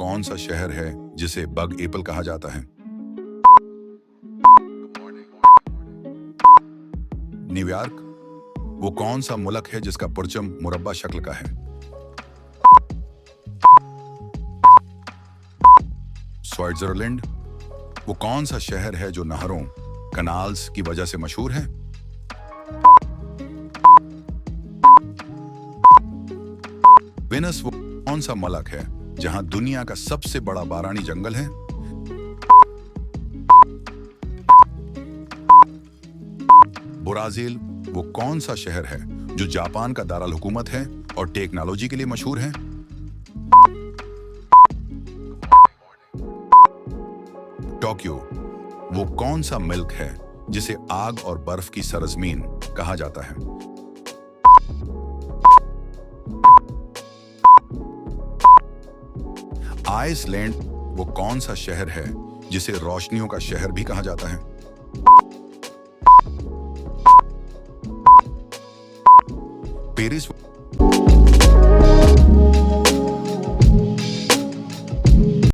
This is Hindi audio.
कौन सा शहर है जिसे बग एपल कहा जाता है? न्यूयॉर्क। वो कौन सा मुल्क है जिसका परचम मुरब्बा शक्ल का है? स्विट्जरलैंड। वो कौन सा शहर है जो नहरों कनाल्स की वजह से मशहूर है? वेनस। वो कौन सा मुल्क है जहां दुनिया का सबसे बड़ा बारानी जंगल है? ब्राजील। वो कौन सा शहर है जो जापान का दारुल हुकूमत है और टेक्नोलॉजी के लिए मशहूर है? टोक्यो। वो कौन सा मुल्क है जिसे आग और बर्फ की सरजमीन कहा जाता है? आइसलैंड। वो कौन सा शहर है जिसे रोशनियों का शहर भी कहा जाता है? पेरिस।